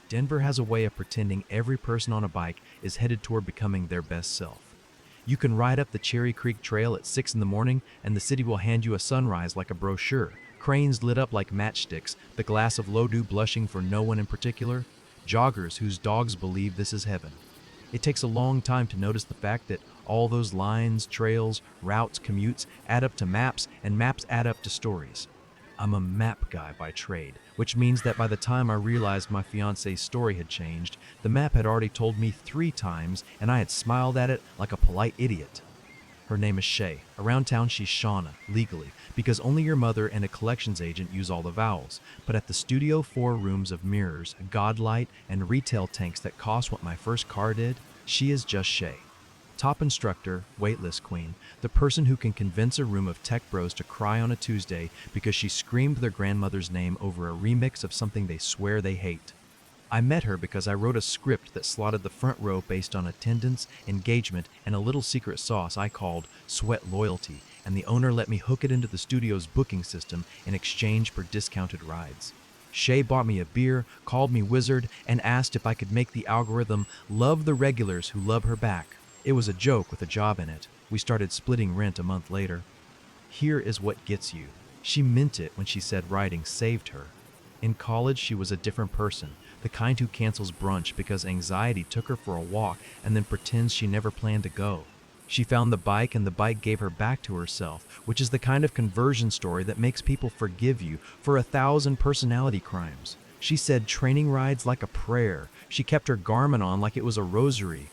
Denver has a way of pretending every person on a bike is headed toward becoming their best self. You can ride up the Cherry Creek Trail at 6 in the morning and the city will hand you a sunrise like a brochure, cranes lit up like matchsticks, the glass of low dew blushing for no one in particular, joggers whose dogs believe this is heaven. It takes a long time to notice the fact that all those lines, trails, routes, commutes add up to maps, and maps add up to stories. I'm a map guy by trade, which means that by the time I realized my fiancée's story had changed, the map had already told me 3 times and I had smiled at it like a polite idiot. Her name is Shay. Around town she's Shauna, legally, because only your mother and a collections agent use all the vowels. But at the studio 4 rooms of mirrors, godlight, and retail tanks that cost what my first car did, she is just Shay. Top instructor, waitlist queen, the person who can convince a room of tech bros to cry on a Tuesday because she screamed their grandmother's name over a remix of something they swear they hate. I met her because I wrote a script that slotted the front row based on attendance, engagement, and a little secret sauce I called Sweat Loyalty, and the owner let me hook it into the studio's booking system in exchange for discounted rides. Shay bought me a beer, called me wizard, and asked if I could make the algorithm love the regulars who love her back. It was a joke with a job in it. We started splitting rent a month later. Here is what gets you. She meant it when she said writing saved her. In college, she was a different person, the kind who cancels brunch because anxiety took her for a walk and then pretends she never planned to go. She found the bike and the bike gave her back to herself, which is the kind of conversion story that makes people forgive you for 1,000 personality crimes. She said training rides like a prayer. She kept her Garmin on like it was a rosary.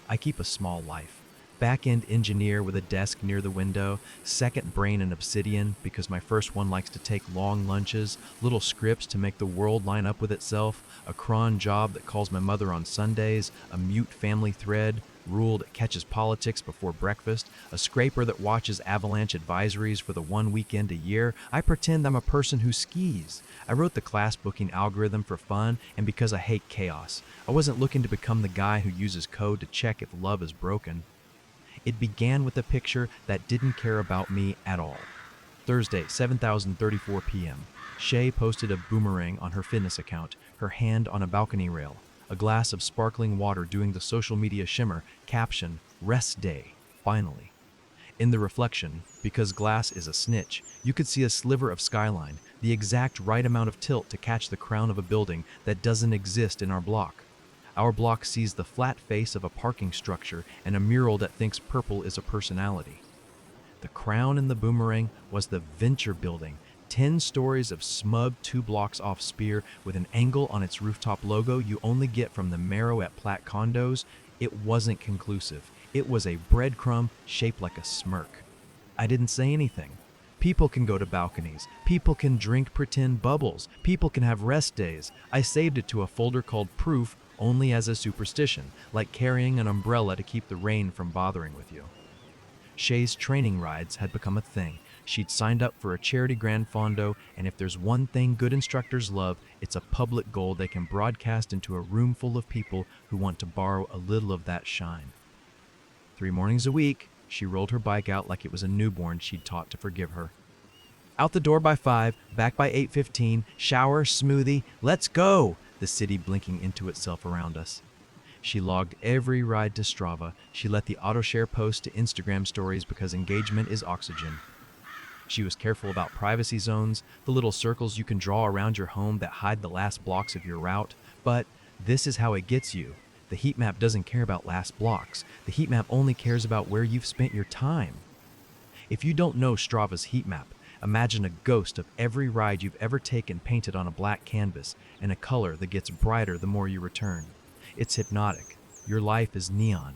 I keep a small life. Back-end engineer with a desk near the window, second brain in Obsidian because my first one likes to take long lunches, little scripts to make the world line up with itself, a cron job that calls my mother on Sundays, a mute family thread, rule that catches politics before breakfast, a scraper that watches avalanche advisories for the 1 weekend a year. I pretend I'm a person who skis. I wrote the class booking algorithm for fun and because I hate chaos. I wasn't looking to become the guy who uses code to check if love is broken. It began with a picture that didn't care about me at all. Thursday, 7:34 p.m. Shay posted a boomerang on her fitness account, her hand on a balcony rail, a glass of sparkling water doing the social media shimmer, caption, rest day, finally. In the reflection, because glass is a snitch, you could see a sliver of skyline, the exact right amount of tilt to catch the crown of a building that doesn't exist in our block. Our block sees the flat face of a parking structure and a mural that thinks purple is a personality. The crown in the boomerang was the Venture Building, 10 stories of smug 2 blocks off Spear with an angle on its rooftop logo you only get from the Marrow at Platt condos. It wasn't conclusive. It was a breadcrumb shaped like a smirk. I didn't say anything. People can go to balconies. People can drink pretend bubbles. People can have rest days. I saved it to a folder called Proof only as a superstition, like carrying an umbrella to keep the rain from bothering with you. Shay's training rides had become a thing. She'd signed up for a charity Grand Fondo, and if there's one thing good instructors love, it's a public goal they can broadcast into a room full of people who want to borrow a little of that shine. 3 mornings a week, she rolled her bike out like it was a newborn she'd taught to forgive her. Out the door by 5, back by 8:15, shower, smoothie, let's go! The city blinking into itself around us. She logged every ride to Strava. She let the auto-share post to Instagram stories because engagement is oxygen. She was careful about privacy zones, the little circles you can draw around your home that hide the last blocks of your route. But this is how it gets you. The heat map doesn't care about last blocks. The heat map only cares about where you've spent your time. If you don't know Strava's heat map, imagine a ghost of every ride you've ever taken painted on a black canvas in a color that gets brighter the more you return. It's hypnotic. Your life is neon.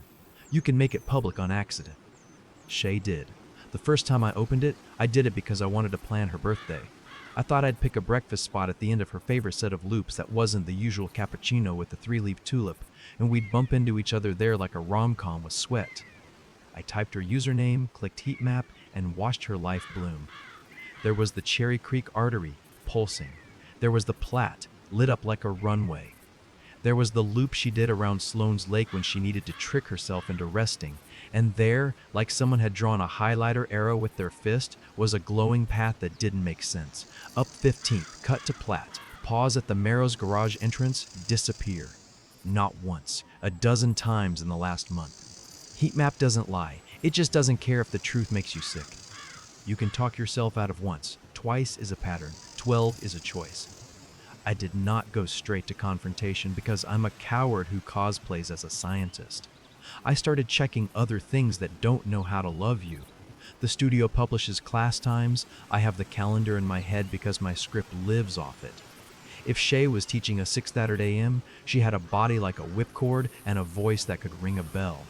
You can make it public on accident. Shay did. The first time I opened it, I did it because I wanted to plan her birthday. I thought I'd pick a breakfast spot at the end of her favorite set of loops that wasn't the usual cappuccino with the 3-leaf tulip, and we'd bump into each other there like a rom-com with sweat. I typed her username, clicked heat map, and watched her life bloom. There was the Cherry Creek artery, pulsing. There was the Platte, lit up like a runway. There was the loop she did around Sloan's Lake when she needed to trick herself into resting. And there, like someone had drawn a highlighter arrow with their fist, was a glowing path that didn't make sense. Up 15th, cut to Platte, pause at the Marrow's garage entrance, disappear. Not once, a dozen times in the last month. Heatmap doesn't lie. It just doesn't care if the truth makes you sick. You can talk yourself out of once. Twice is a pattern. 12 is a choice. I did not go straight to confrontation because I'm a coward who cosplays as a scientist. I started checking other things that don't know how to love you. The studio publishes class times. I have the calendar in my head because my script lives off it. If Shay was teaching us 6:30 a.m., she had a body like a whipcord and a voice that could ring a bell.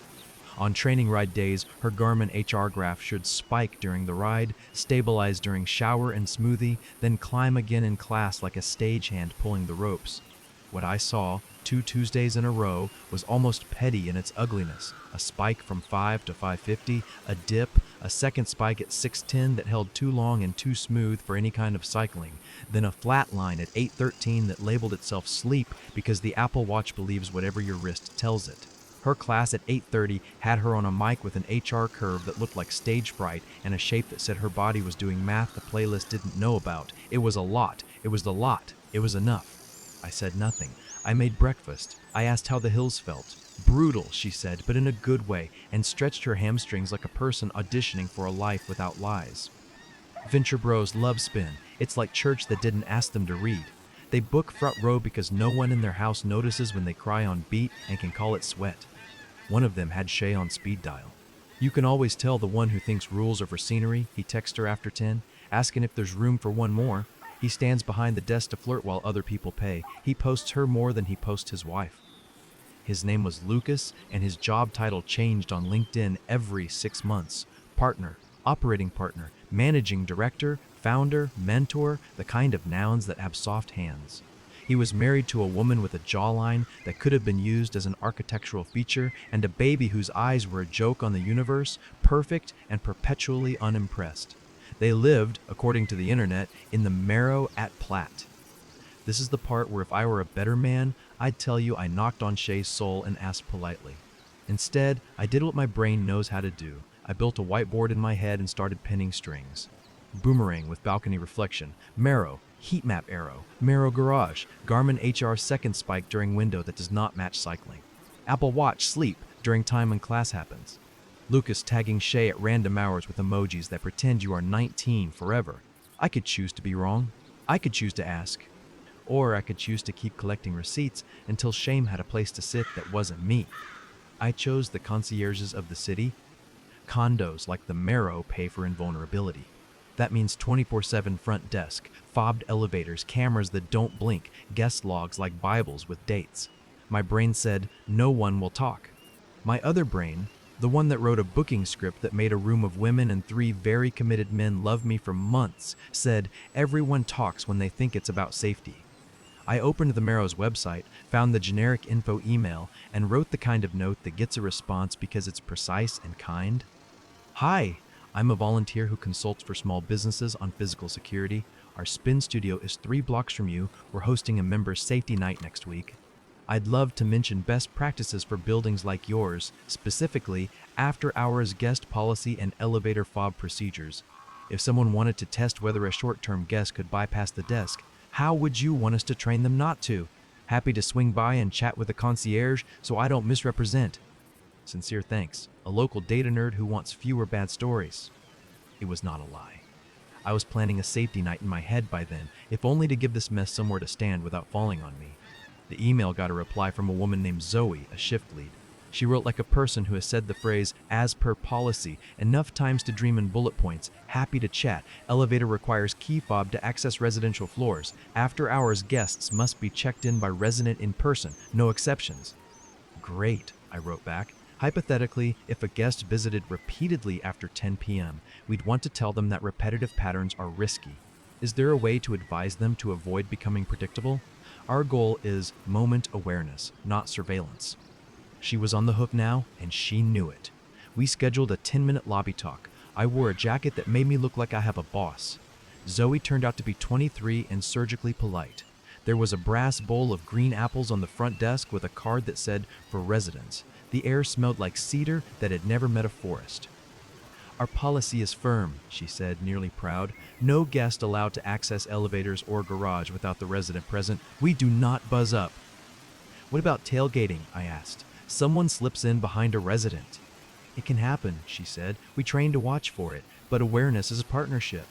On training ride days, her Garmin HR graph should spike during the ride, stabilize during shower and smoothie, then climb again in class like a stagehand pulling the ropes. What I saw, 2 Tuesdays in a row, was almost petty in its ugliness. A spike from 5 to 550, a dip, a second spike at 610 that held too long and too smooth for any kind of cycling, then a flat line at 813 that labeled itself sleep because the Apple Watch believes whatever your wrist tells it. Her class at 8:30 had her on a mic with an HR curve that looked like stage fright and a shape that said her body was doing math the playlist didn't know about. It was a lot. It was the lot. It was enough. I said nothing. I made breakfast. I asked how the hills felt. Brutal, she said, but in a good way, and stretched her hamstrings like a person auditioning for a life without lies. Venture Bros love spin. It's like church that didn't ask them to read. They book front row because no one in their house notices when they cry on beat and can call it sweat. One of them had Shay on speed dial. You can always tell the one who thinks rules are for scenery, he texts her after 10, asking if there's room for one more. He stands behind the desk to flirt while other people pay. He posts her more than he posts his wife. His name was Lucas, and his job title changed on LinkedIn every 6 months. Partner, operating partner, managing director, founder, mentor, the kind of nouns that have soft hands. He was married to a woman with a jawline that could have been used as an architectural feature and a baby whose eyes were a joke on the universe, perfect and perpetually unimpressed. They lived, according to the internet, in the Marrow at Platt. This is the part where if I were a better man, I'd tell you I knocked on Shay's soul and asked politely. Instead, I did what my brain knows how to do. I built a whiteboard in my head and started pinning strings. Boomerang with balcony reflection, Marrow, heatmap arrow, Marrow garage, Garmin HR second spike during window that does not match cycling. Apple Watch sleep during time when class happens. Lucas tagging Shay at random hours with emojis that pretend you are 19 forever. I could choose to be wrong. I could choose to ask. Or I could choose to keep collecting receipts until shame had a place to sit that wasn't me. I chose the concierges of the city. Condos like the Marrow pay for invulnerability. That means 24/7 front desk, fobbed elevators, cameras that don't blink, guest logs like Bibles with dates. My brain said, no one will talk. My other brain, the one that wrote a booking script that made a room of women and 3 very committed men love me for months, said, everyone talks when they think it's about safety. I opened the Marrow's website, found the generic info email, and wrote the kind of note that gets a response because it's precise and kind. Hi, I'm a volunteer who consults for small businesses on physical security. Our spin studio is 3 blocks from you. We're hosting a members' safety night next week. I'd love to mention best practices for buildings like yours, specifically after-hours guest policy and elevator fob procedures. If someone wanted to test whether a short-term guest could bypass the desk, how would you want us to train them not to? Happy to swing by and chat with the concierge so I don't misrepresent. Sincere thanks, a local data nerd who wants fewer bad stories. It was not a lie. I was planning a safety night in my head by then, if only to give this mess somewhere to stand without falling on me. The email got a reply from a woman named Zoe, a shift lead. She wrote like a person who has said the phrase, as per policy, enough times to dream in bullet points, happy to chat, elevator requires key fob to access residential floors, after hours guests must be checked in by resident in person, no exceptions. Great, I wrote back. Hypothetically, if a guest visited repeatedly after 10 p.m., we'd want to tell them that repetitive patterns are risky. Is there a way to advise them to avoid becoming predictable? Our goal is moment awareness, not surveillance. She was on the hook now, and she knew it. We scheduled a 10-minute lobby talk. I wore a jacket that made me look like I have a boss. Zoe turned out to be 23 and surgically polite. There was a brass bowl of green apples on the front desk with a card that said, for residents. The air smelled like cedar that had never met a forest. Our policy is firm, she said, nearly proud. No guest allowed to access elevators or garage without the resident present. We do not buzz up. What about tailgating? I asked. Someone slips in behind a resident. It can happen, she said. We train to watch for it, but awareness is a partnership.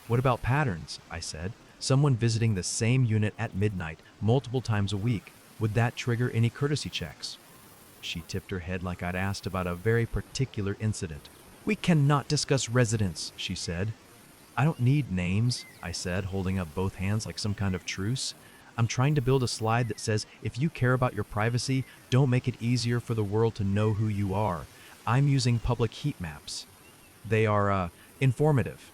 What about patterns? I said. Someone visiting the same unit at midnight, multiple times a week. Would that trigger any courtesy checks? She tipped her head like I'd asked about a very particular incident. We cannot discuss residents, she said. I don't need names, I said, holding up both hands like some kind of truce. I'm trying to build a slide that says, if you care about your privacy, don't make it easier for the world to know who you are. I'm using public heat maps. They are, informative.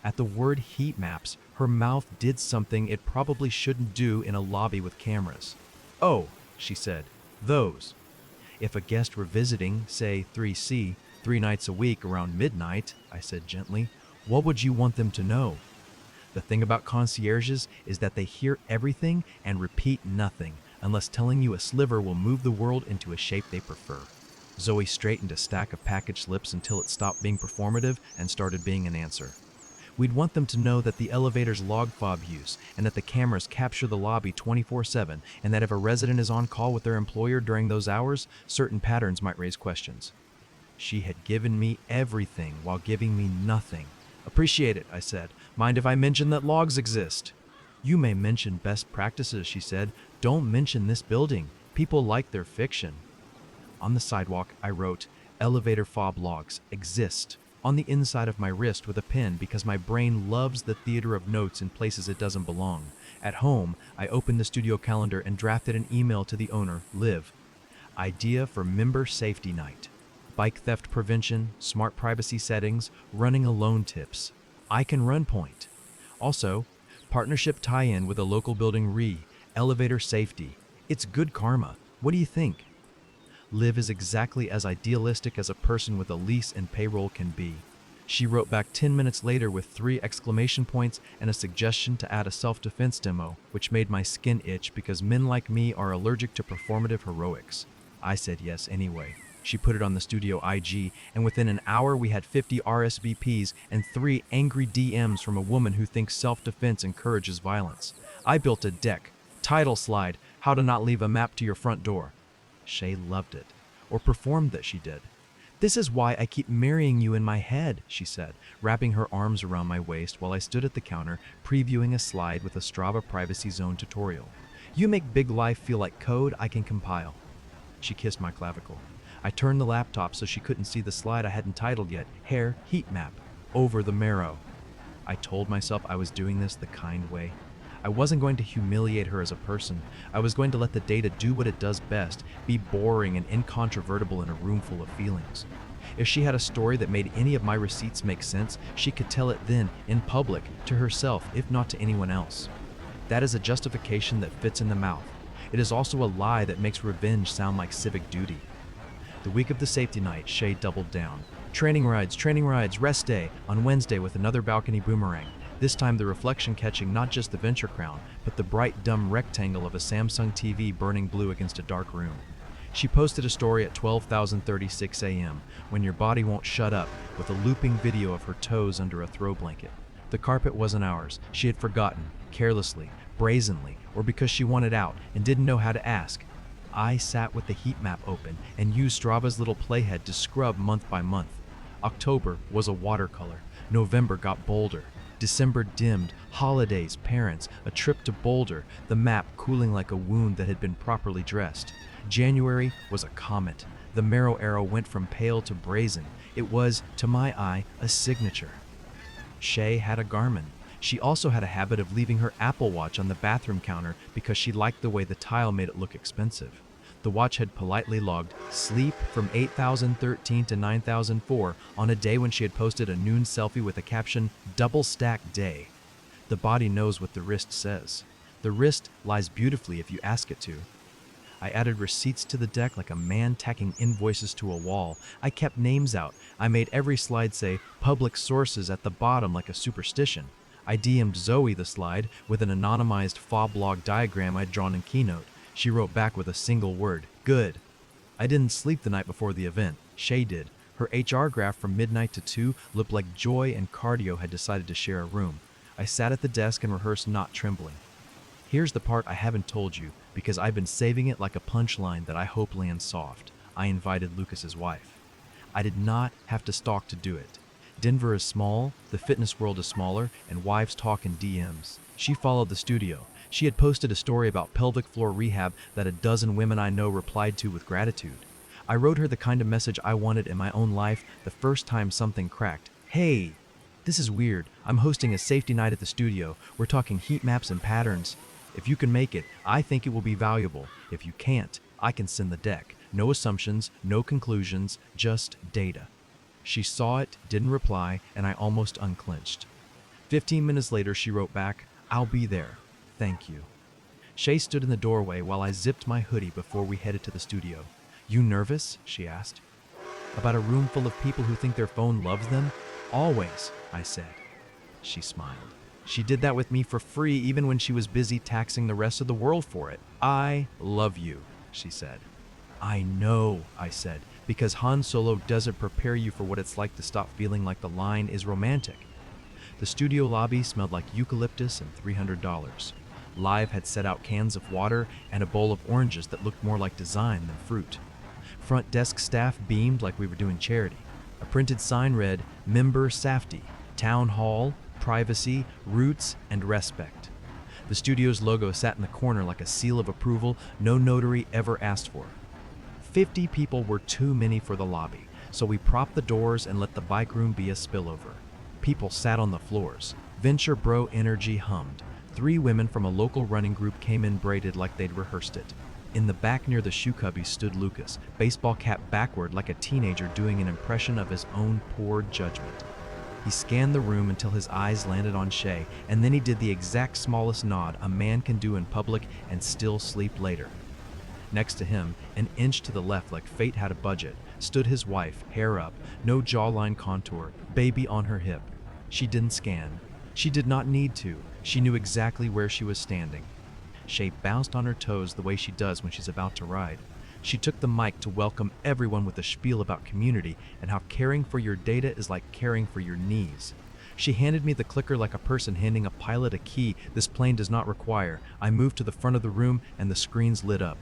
At the word heat maps, her mouth did something it probably shouldn't do in a lobby with cameras. Oh, she said, those. If a guest were visiting, say 3C, 3 nights a week around midnight, I said gently, what would you want them to know? The thing about concierges is that they hear everything and repeat nothing, unless telling you a sliver will move the world into a shape they prefer. Zoe straightened a stack of package slips until it stopped being performative and started being an answer. We'd want them to know that the elevator's log fob use and that the cameras capture the lobby 24/7, and that if a resident is on call with their employer during those hours, certain patterns might raise questions. She had given me everything while giving me nothing. Appreciate it, I said. Mind if I mention that logs exist? You may mention best practices, she said. Don't mention this building. People like their fiction. On the sidewalk, I wrote, elevator fob logs exist, on the inside of my wrist with a pen because my brain loves the theater of notes in places it doesn't belong. At home, I opened the studio calendar and drafted an email to the owner, Liv. Idea for member safety night. Bike theft prevention, smart privacy settings, running alone tips. I can run point. Also, partnership tie-in with a local building elevator safety. It's good karma. What do you think? Liv is exactly as idealistic as a person with a lease and payroll can be. She wrote back 10 minutes later with 3 exclamation points and a suggestion to add a self-defense demo, which made my skin itch because men like me are allergic to performative heroics. I said yes anyway. She put it on the studio IG, and within an hour we had 50 RSVPs and 3 angry DMs from a woman who thinks self-defense encourages violence. I built a deck. Title slide, how to not leave a map to your front door. Shay loved it, or performed that she did. This is why I keep marrying you in my head, she said, wrapping her arms around my waist while I stood at the counter, previewing a slide with a Strava privacy zone tutorial. You make big life feel like code I can compile. She kissed my clavicle. I turned the laptop so she couldn't see the slide I hadn't titled yet, Hair Heat Map, over the marrow. I told myself I was doing this the kind way. I wasn't going to humiliate her as a person. I was going to let the data do what it does best, be boring and incontrovertible in a room full of feelings. If she had a story that made any of my receipts make sense, she could tell it then, in public, to herself, if not to anyone else. That is a justification that fits in the mouth. It is also a lie that makes revenge sound like civic duty. The week of the safety night, Shay doubled down. Training rides, rest day, on Wednesday with another balcony boomerang. This time the reflection catching not just the venture crown, but the bright, dumb rectangle of a Samsung TV burning blue against a dark room. She posted a story at 12:36 a.m., when your body won't shut up, with a looping video of her toes under a throw blanket. The carpet wasn't ours. She had forgotten, carelessly, brazenly, or because she wanted out and didn't know how to ask. I sat with the heat map open and used Strava's little playhead to scrub month by month. October was a watercolor. November got bolder. December dimmed, holidays, parents, a trip to Boulder, the map cooling like a wound that had been properly dressed. January was a comet. The marrow arrow went from pale to brazen. It was, to my eye, a signature. Shay had a Garmin. She also had a habit of leaving her Apple Watch on the bathroom counter because she liked the way the tile made it look expensive. The watch had politely logged sleep from 8,013 to 9,004 on a day when she had posted a noon selfie with a caption, double stack day. The body knows what the wrist says. The wrist lies beautifully if you ask it to. I added receipts to the deck like a man tacking invoices to a wall. I kept names out. I made every slide say public sources at the bottom like a superstition. I DM'd Zoe the slide with an anonymized fob log diagram I'd drawn in Keynote. She wrote back with a single word, good. I didn't sleep the night before the event. Shay did. Her HR graph from midnight to 2 looked like Joy and Cardio had decided to share a room. I sat at the desk and rehearsed, not trembling. Here's the part I haven't told you, because I've been saving it like a punchline that I hope lands soft. I invited Lucas's wife. I did not have to stalk to do it. Denver is small, the fitness world is smaller, and wives talk in DMs. She followed the studio. She had posted a story about pelvic floor rehab that a dozen women I know replied to with gratitude. I wrote her the kind of message I wanted in my own life the first time something cracked. Hey, this is weird. I'm hosting a safety night at the studio. We're talking heat maps and patterns. If you can make it, I think it will be valuable. If you can't, I can send the deck. No assumptions, no conclusions, just data. She saw it, didn't reply, and I almost unclenched. 15 minutes later, she wrote back, "I'll be there. Thank you." Shay stood in the doorway while I zipped my hoodie before we headed to the studio. "You nervous?" she asked. "About a room full of people who think their phone loves them?" "Always," I said. She smiled. She did that with me for free even when she was busy taxing the rest of the world for it. "I love you," she said. "I know," I said, because Han Solo doesn't prepare you for what it's like to stop feeling like the line is romantic. The studio lobby smelled like eucalyptus and $300. Live had set out cans of water and a bowl of oranges that looked more like design than fruit. Front desk staff beamed like we were doing charity. A printed sign read, "Member Safety, Town Hall, Privacy, Roots, and Respect." The studio's logo sat in the corner like a seal of approval no notary ever asked for. 50 people were too many for the lobby, so we propped the doors and let the bike room be a spillover. People sat on the floors. Venture Bro Energy hummed. 3 women from a local running group came in braided like they'd rehearsed it. In the back near the shoe cubby stood Lucas, baseball cap backward like a teenager doing an impression of his own poor judgment. He scanned the room until his eyes landed on Shay, and then he did the exact smallest nod a man can do in public and still sleep later. Next to him, an inch to the left like fate had a budget, stood his wife, hair up, no jawline contour, baby on her hip. She didn't scan. She did not need to. She knew exactly where she was standing. Shay bounced on her toes the way she does when she's about to ride. She took the mic to welcome everyone with a spiel about community and how caring for your data is like caring for your knees. She handed me the clicker like a person handing a pilot a key this plane does not require. I moved to the front of the room and the screens lit up.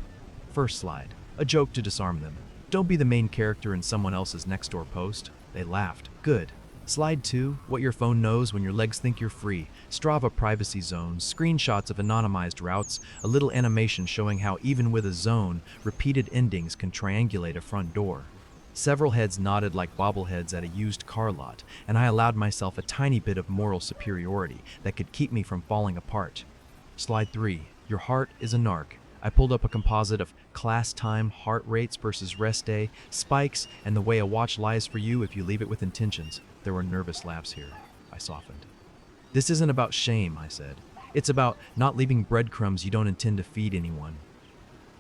First slide, a joke to disarm them. "Don't be the main character in someone else's next door post." They laughed. "Good." Slide 2, what your phone knows when your legs think you're free. Strava privacy zones, screenshots of anonymized routes, a little animation showing how even with a zone, repeated endings can triangulate a front door. Several heads nodded like bobbleheads at a used car lot, and I allowed myself a tiny bit of moral superiority that could keep me from falling apart. Slide 3, your heart is a narc. I pulled up a composite of class time, heart rates versus rest day, spikes, and the way a watch lies for you if you leave it with intentions. There were nervous laughs here. I softened. "This isn't about shame," I said. "It's about not leaving breadcrumbs you don't intend to feed anyone."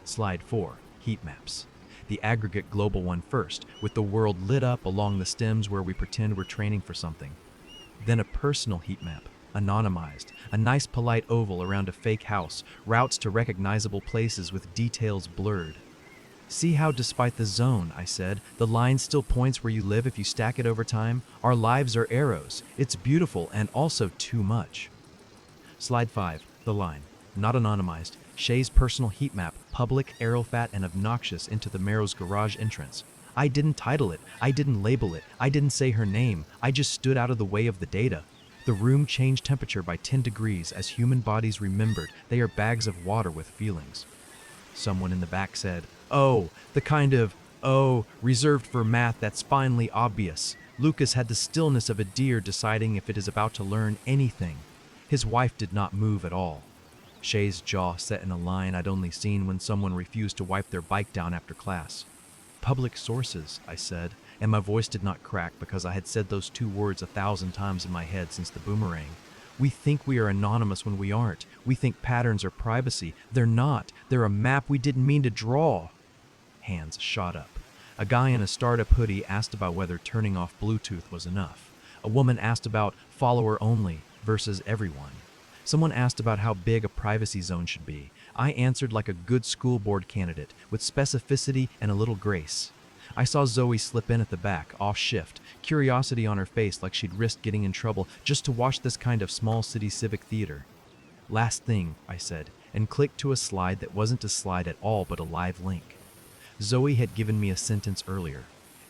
Slide 4, heat maps. The aggregate global one first, with the world lit up along the stems where we pretend we're training for something. Then a personal heat map. Anonymized, a nice polite oval around a fake house, routes to recognizable places with details blurred. "See how despite the zone," I said, "the line still points where you live if you stack it over time? Our lives are arrows. It's beautiful and also too much." Slide 5, the line. Not anonymized. Shay's personal heat map, public, aerofat, and obnoxious into the Merrow's garage entrance. I didn't title it. I didn't label it. I didn't say her name. I just stood out of the way of the data. The room changed temperature by 10 degrees as human bodies remembered they are bags of water with feelings. Someone in the back said, "Oh, the kind of, reserved for math that's finally obvious." Lucas had the stillness of a deer deciding if it is about to learn anything. His wife did not move at all. Shay's jaw set in a line I'd only seen when someone refused to wipe their bike down after class. "Public sources," I said, and my voice did not crack because I had said those 2 words 1,000 times in my head since the boomerang. We think we are anonymous when we aren't. We think patterns are privacy. They're not. They're a map we didn't mean to draw. Hands shot up. A guy in a startup hoodie asked about whether turning off Bluetooth was enough. A woman asked about follower only versus everyone. Someone asked about how big a privacy zone should be. I answered like a good school board candidate, with specificity and a little grace. I saw Zoe slip in at the back, off shift, curiosity on her face like she'd risked getting in trouble just to watch this kind of small city civic theater. "Last thing," I said, and clicked to a slide that wasn't a slide at all but a live link. Zoe had given me a sentence earlier.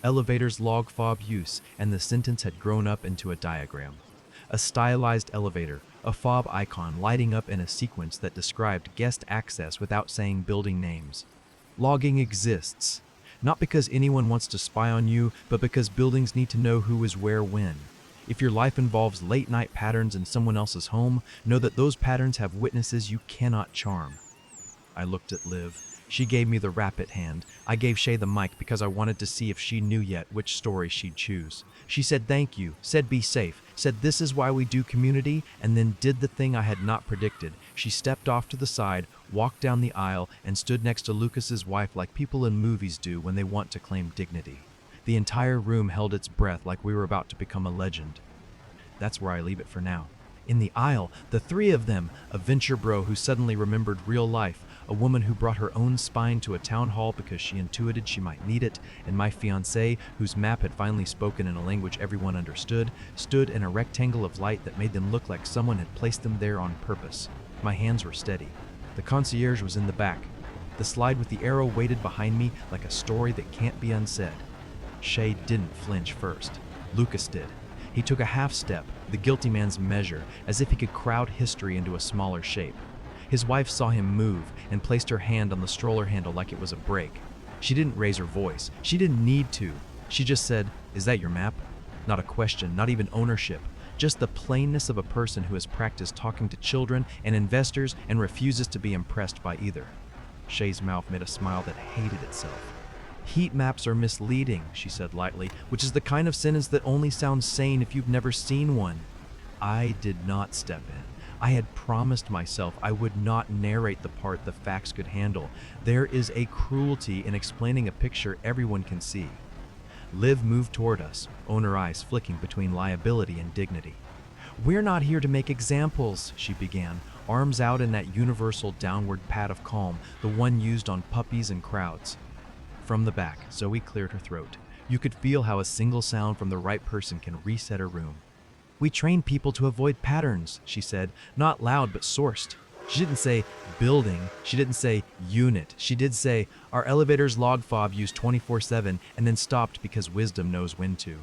Elevators log fob use, and the sentence had grown up into a diagram. A stylized elevator, a fob icon lighting up in a sequence that described guest access without saying building names. Logging exists, not because anyone wants to spy on you, but because buildings need to know who is where when. If your life involves late-night patterns in someone else's home, know that those patterns have witnesses you cannot charm. I looked at Liv. She gave me the rapid hand. I gave Shay the mic because I wanted to see if she knew yet which story she'd choose. She said thank you, said be safe, said this is why we do community, and then did the thing I had not predicted. She stepped off to the side, walked down the aisle, and stood next to Lucas's wife like people in movies do when they want to claim dignity. The entire room held its breath like we were about to become a legend. That's where I leave it for now. In the aisle, the three of them, a venture bro who suddenly remembered real life, a woman who brought her own spine to a town hall because she intuited she might need it, and my fiancée, whose map had finally spoken in a language everyone understood, stood in a rectangle of light that made them look like someone had placed them there on purpose. My hands were steady. The concierge was in the back. The slide with the arrow waited behind me like a story that can't be unsaid. Shay didn't flinch first. Lucas did. He took a half step, the guilty man's measure, as if he could crowd history into a smaller shape. His wife saw him move and placed her hand on the stroller handle like it was a brake. She didn't raise her voice. She didn't need to. She just said, "Is that your map?" Not a question, not even ownership. Just the plainness of a person who has practiced talking to children and investors and refuses to be impressed by either. Shay's mouth made a smile that hated itself. "Heat maps are misleading," she said lightly, which is the kind of sentence that only sounds sane if you've never seen one. I did not step in. I had promised myself I would not narrate the part the facts could handle. There is a cruelty in explaining a picture everyone can see. Liv moved toward us, owner eyes flicking between liability and dignity. "We're not here to make examples," she began, arms out in that universal downward pat of calm, the one used on puppies and crowds. From the back, Zoe cleared her throat. You could feel how a single sound from the right person can reset a room. "We train people to avoid patterns," she said, not loud but sourced. She didn't say building, she didn't say unit. She did say, "Our elevator's log fob used 24/7 and then stopped because wisdom knows when to."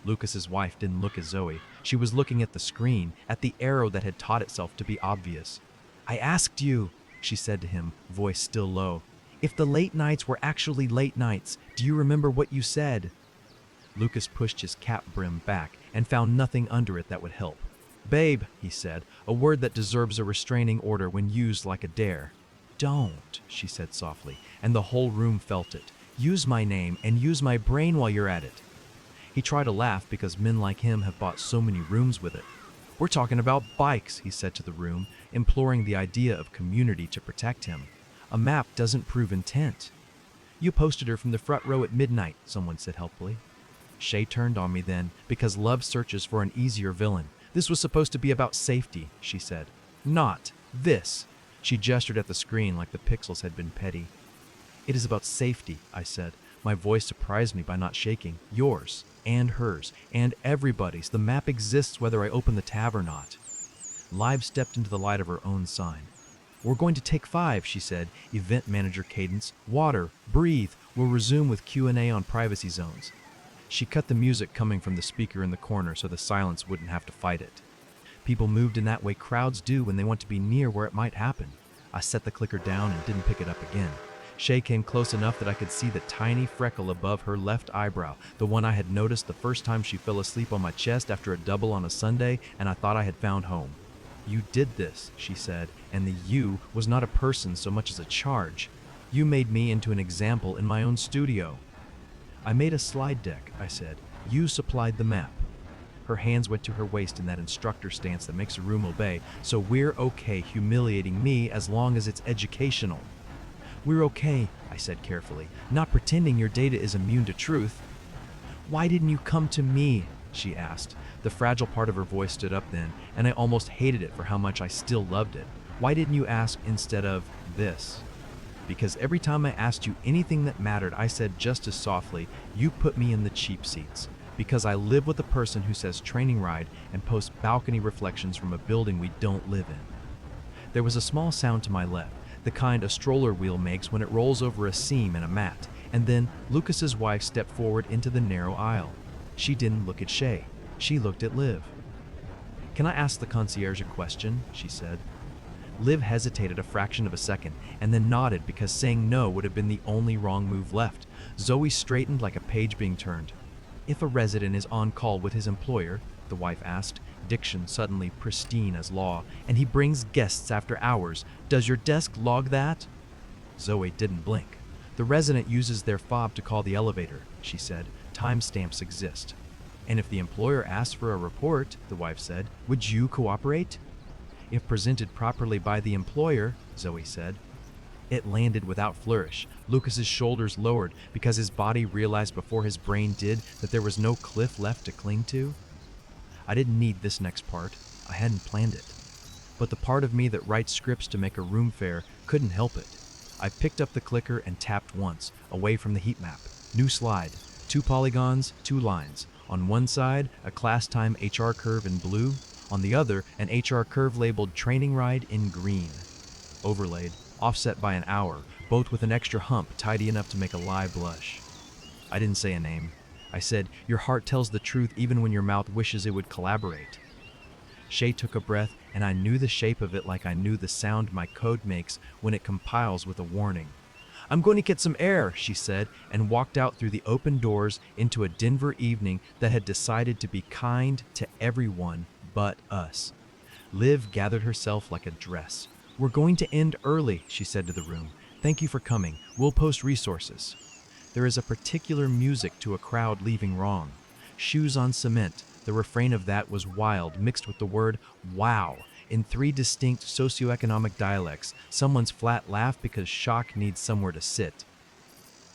Lucas's wife didn't look at Zoe. She was looking at the screen, at the arrow that had taught itself to be obvious. "I asked you," she said to him, voice still low, "if the late nights were actually late nights. Do you remember what you said?" Lucas pushed his cap brim back and found nothing under it that would help. "Babe," he said, a word that deserves a restraining order when used like a dare. "Don't," she said softly, and the whole room felt it. "Use my name and use my brain while you're at it." He tried to laugh because men like him have bought so many rooms with it. "We're talking about bikes," he said to the room, imploring the idea of community to protect him. "A map doesn't prove intent." "You posted her from the front row at midnight," someone said helpfully. Shay turned on me then, because love searches for an easier villain. "This was supposed to be about safety," she said. "Not this." She gestured at the screen like the pixels had been petty. "It is about safety," I said. My voice surprised me by not shaking. "Yours, and hers, and everybody's. The map exists whether I open the tab or not." Live stepped into the light of her own sign. "We're going to take 5, she said, event manager cadence. "Water, breathe. We'll resume with Q&A on privacy zones." She cut the music coming from the speaker in the corner so the silence wouldn't have to fight it. People moved in that way crowds do when they want to be near where it might happen. I set the clicker down and didn't pick it up again. Shay came close enough that I could see the tiny freckle above her left eyebrow, the one I had noticed the first time she fell asleep on my chest after a double on a Sunday, and I thought I had found home. "You did this," she said, and the "you" was not a person so much as a charge. "You made me into an example in my own studio." "I made a slide deck," I said. "You supplied the map." Her hands went to her waist in that instructor stance that makes a room obey, "so we're okay humiliating me as long as it's educational." "We're okay," I said carefully, "not pretending your data is immune to truth." "Why didn't you come to me?" she asked. The fragile part of her voice stood up then, and I almost hated it for how much I still loved it. "Why didn't you ask instead of this?" Because every time I asked you anything that mattered, I said just as softly, you put me in the cheap seats. Because I live with a person who says training ride and posts balcony reflections from a building we don't live in. There was a small sound to my left, the kind a stroller wheel makes when it rolls over a seam in a mat, and then Lucas's wife stepped forward into the narrow aisle. She didn't look at Shay. She looked at Liv. "Can I ask the concierge a question?" she said. Liv hesitated a fraction of a second and then nodded because saying no would have been the only wrong move left. Zoe straightened like a page being turned. "If a resident is on call with his employer," the wife asked, diction suddenly pristine as law, "and he brings guests after hours, does your desk log that?" Zoe didn't blink. "The resident uses their fob to call the elevator," she said. "Timestamps exist." "And if the employer asks for a report," the wife said, "would you cooperate?" "If presented properly by the employer," Zoe said. It landed without flourish. Lucas's shoulders lowered because his body realized before his brain did that there was no cliff left to cling to. I didn't need this next part. I hadn't planned it. But the part of me that writes scripts to make a room fair couldn't help it. I picked up the clicker and tapped once, away from the heat map. New slide. 2 polygons, 2 lines. On one side, a class time HR curve in blue. On the other, an HR curve labeled training ride in green. Overlaid, offset by an hour, both with an extra hump tidy enough to make a lie blush. I didn't say a name. I said, "Your heart tells the truth even when your mouth wishes it would collaborate." Shay took a breath, and I knew the shape of it like I knew the sound my code makes when it compiles with a warning. "I'm going to get some air," she said, and walked out through the open doors into a Denver evening that had decided to be kind to everyone but us. Liv gathered herself like a dress. "We're going to end early," she said to the room. "Thank you for coming. We'll post resources." There is a particular music to a crowd leaving wrong. "Shoes on cement." The refrain of that was wild, mixed with the word "wow" in 3 distinct socioeconomic dialects. Someone's flat laugh because shock needs somewhere to sit.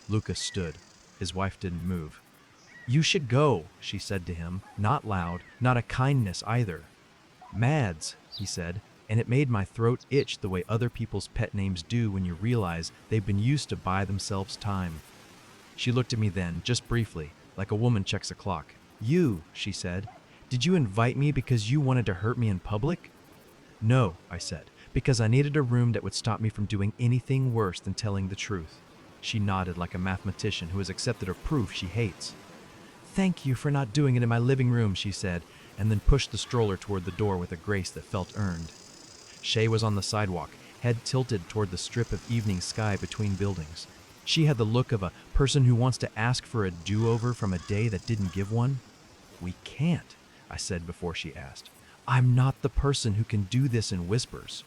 Lucas stood. His wife didn't move. "You should go," she said to him, not loud, not a kindness either. "Mads," he said, and it made my throat itch the way other people's pet names do when you realize they've been used to buy themselves time. She looked at me then, just briefly, like a woman checks a clock. "You," she said, "did you invite me because you wanted to hurt me in public?" "No," I said, "because I needed a room that would stop me from doing anything worse than telling the truth." She nodded like a mathematician who has accepted a proof she hates. "Thank you for not doing it in my living room," she said, and then pushed the stroller toward the door with a grace that felt earned. Shay was on the sidewalk, head tilted toward the strip of evening sky between buildings. She had the look of a person who wants to ask for a do-over from a day that didn't give one. "We can't," I said before she asked. "I'm not the person who can do this in whispers."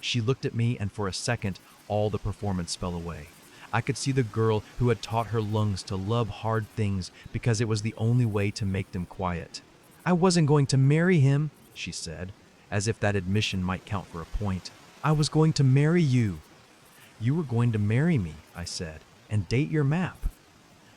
She looked at me, and for a second, all the performance fell away. I could see the girl who had taught her lungs to love hard things because it was the only way to make them quiet. "I wasn't going to marry him," she said, as if that admission might count for a point. "I was going to marry you." "You were going to marry me," I said, "and date your map."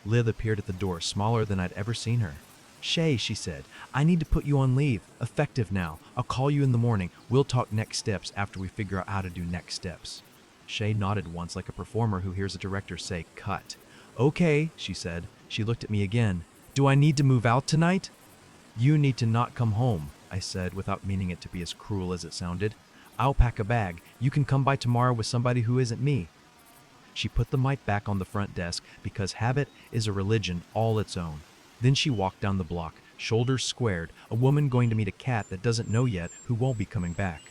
Liv appeared at the door, smaller than I'd ever seen her. "Shay," she said, "I need to put you on leave. Effective now. I'll call you in the morning. We'll talk next steps after we figure out how to do next steps." Shay nodded once like a performer who hears a director say, "Cut." "Okay," she said. She looked at me again. "Do I need to move out tonight?" "You need to not come home," I said, without meaning it to be as cruel as it sounded. "I'll pack a bag. You can come by tomorrow with somebody who isn't me." She put the mic back on the front desk because habit is a religion all its own. Then she walked down the block, shoulders squared, a woman going to meet a cat that doesn't know yet who won't be coming back.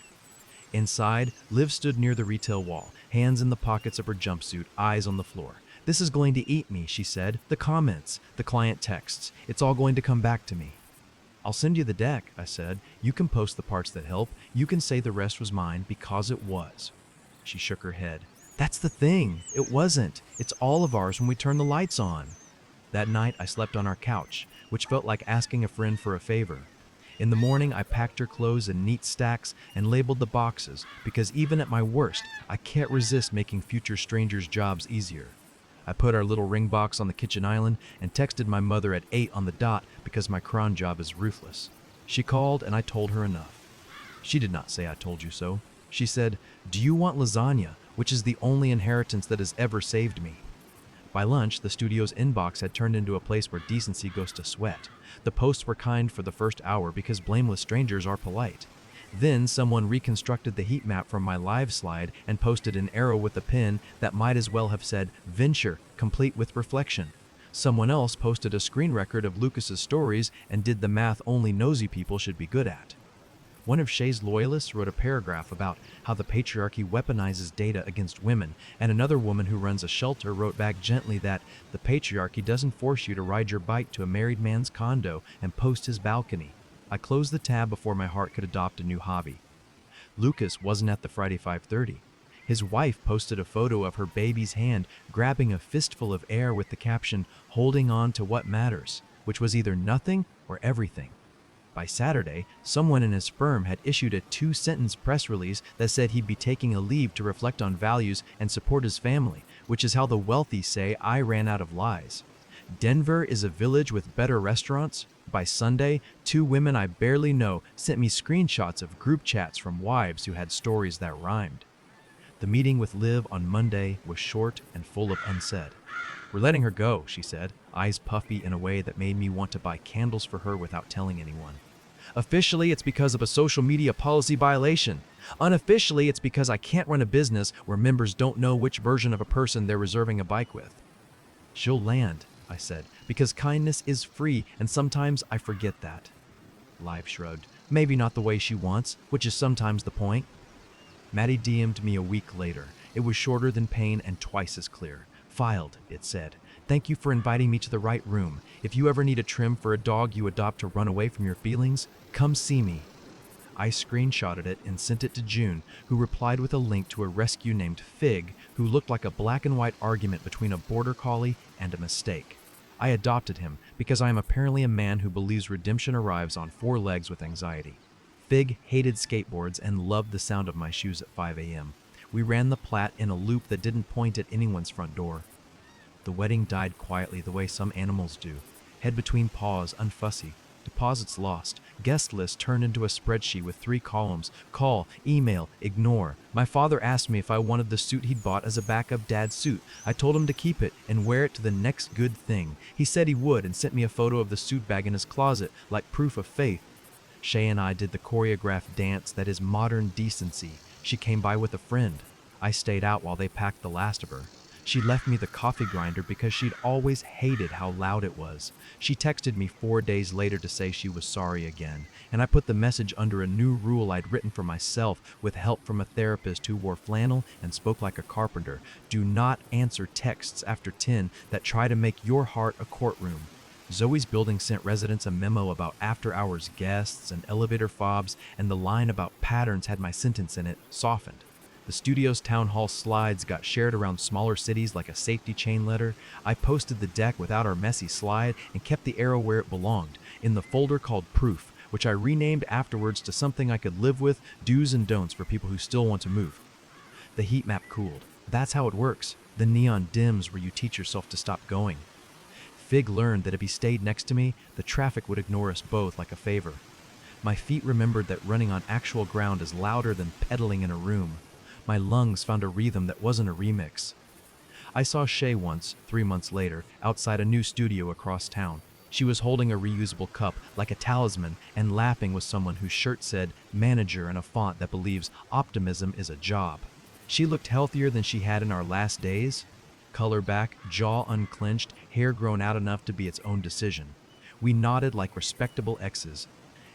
Inside, Liv stood near the retail wall, hands in the pockets of her jumpsuit, eyes on the floor. "This is going to eat me," she said. "The comments, the client texts, it's all going to come back to me." "I'll send you the deck," I said. "You can post the parts that help. You can say the rest was mine because it was." She shook her head. "That's the thing. It wasn't. It's all of ours when we turn the lights on." That night, I slept on our couch, which felt like asking a friend for a favor. In the morning, I packed her clothes in neat stacks and labeled the boxes because even at my worst, I can't resist making future strangers' jobs easier. I put our little ring box on the kitchen island and texted my mother at 8 on the dot because my cron job is ruthless. She called and I told her enough. She did not say "I told you so." She said, "Do you want lasagna? which is the only inheritance that has ever saved me. By lunch, the studio's inbox had turned into a place where decency goes to sweat. The posts were kind for the first hour because blameless strangers are polite. Then someone reconstructed the heat map from my live slide and posted an arrow with a pin that might as well have said, "Venture, complete with reflection." Someone else posted a screen record of Lucas's stories and did the math only nosy people should be good at. One of Shay's loyalists wrote a paragraph about how the patriarchy weaponizes data against women, and another woman who runs a shelter wrote back gently that the patriarchy doesn't force you to ride your bike to a married man's condo and post his balcony. I closed the tab before my heart could adopt a new hobby. Lucas wasn't at the Friday 5:30. His wife posted a photo of her baby's hand grabbing a fistful of air with the caption, "Holding on to what matters," which was either nothing or everything. By Saturday, someone in his firm had issued a 2-sentence press release that said he'd be taking a leave to reflect on values and support his family, which is how the wealthy say I ran out of lies. Denver is a village with better restaurants. By Sunday, 2 women I barely know sent me screenshots of group chats from wives who had stories that rhymed. The meeting with Liv on Monday was short and full of unsaid. "We're letting her go," she said, eyes puffy in a way that made me want to buy candles for her without telling anyone. "Officially, it's because of a social media policy violation. Unofficially, it's because I can't run a business where members don't know which version of a person they're reserving a bike with." "She'll land," I said, "because kindness is free, and sometimes I forget that." Live shrugged. "Maybe not the way she wants, which is sometimes the point." Maddie DM'd me a week later. It was shorter than pain and twice as clear. "Filed," it said. "Thank you for inviting me to the right room. If you ever need a trim for a dog you adopt to run away from your feelings, come see me." I screenshotted it and sent it to June, who replied with a link to a rescue named Fig, who looked like a black and white argument between a border collie and a mistake. I adopted him because I am apparently a man who believes redemption arrives on 4 legs with anxiety. Fig hated skateboards and loved the sound of my shoes at 5 a.m. We ran the Platte in a loop that didn't point at anyone's front door. The wedding died quietly the way some animals do. Head between paws, unfussy. Deposits lost. Guest list turned into a spreadsheet with 3 columns. Call, email, ignore. My father asked me if I wanted the suit he'd bought as a backup dad's suit. I told him to keep it and wear it to the next good thing. He said he would and sent me a photo of the suit bag in his closet, like proof of faith. Shay and I did the choreographed dance that is modern decency. She came by with a friend. I stayed out while they packed the last of her. She left me the coffee grinder because she'd always hated how loud it was. She texted me 4 days later to say she was sorry again, and I put the message under a new rule I'd written for myself with help from a therapist who wore flannel and spoke like a carpenter. Do not answer texts after 10 that try to make your heart a courtroom. Zoe's building sent residents a memo about after-hours guests and elevator fobs, and the line about patterns had my sentence in it softened. The studio's town hall slides got shared around smaller cities like a safety chain letter. I posted the deck without our messy slide and kept the arrow where it belonged, in the folder called Proof, which I renamed afterwards to something I could live with, do's and don'ts for people who still want to move. The heat map cooled. That's how it works. The neon dims where you teach yourself to stop going. Fig learned that if he stayed next to me, the traffic would ignore us both like a favor. My feet remembered that running on actual ground is louder than pedaling in a room. My lungs found a rhythm that wasn't a remix. I saw Shay once, 3 months later, outside a new studio across town. She was holding a reusable cup like a talisman and laughing with someone whose shirt said manager in a font that believes optimism is a job. She looked healthier than she had in our last days. Color back, jaw unclenched, hair grown out enough to be its own decision. We nodded like respectable exes.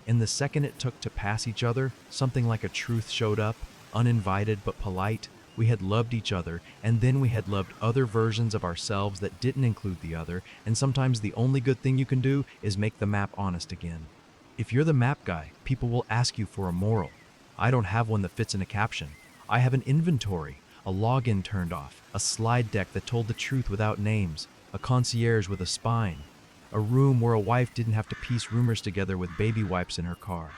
In the second it took to pass each other, something like a truth showed up, uninvited but polite. We had loved each other, and then we had loved other versions of ourselves that didn't include the other, and sometimes the only good thing you can do is make the map honest again. If you're the map guy, people will ask you for a moral. I don't have one that fits in a caption. I have an inventory. A login turned off, a slide deck that told the truth without names, a concierge with a spine, a room where a wife didn't have to piece rumors together with baby wipes in her car,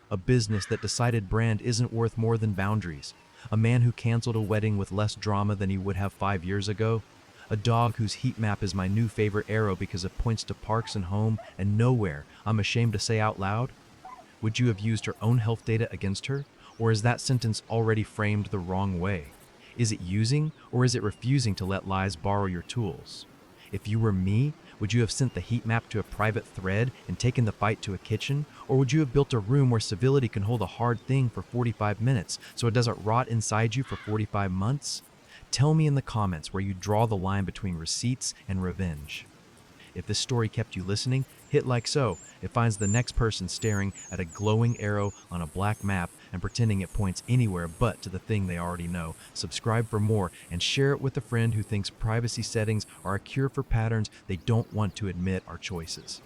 a business that decided brand isn't worth more than boundaries, a man who canceled a wedding with less drama than he would have 5 years ago, a dog whose heat map is my new favorite arrow because it points to parks and home and nowhere I'm ashamed to say out loud. Would you have used her own health data against her, or is that sentence already framed the wrong way? Is it using, or is it refusing to let lies borrow your tools? If you were me, would you have sent the heat map to a private thread and taken the fight to a kitchen? Or would you have built a room where civility can hold a hard thing for 45 minutes so it doesn't rot inside you for 45 months? Tell me in the comments where you draw the line between receipts and revenge. If this story kept you listening, hit like so. It finds the next person staring at a glowing arrow on a black map and pretending it points anywhere but to the thing they already know. Subscribe for more and share it with a friend who thinks privacy settings are a cure for patterns they don't want to admit are choices.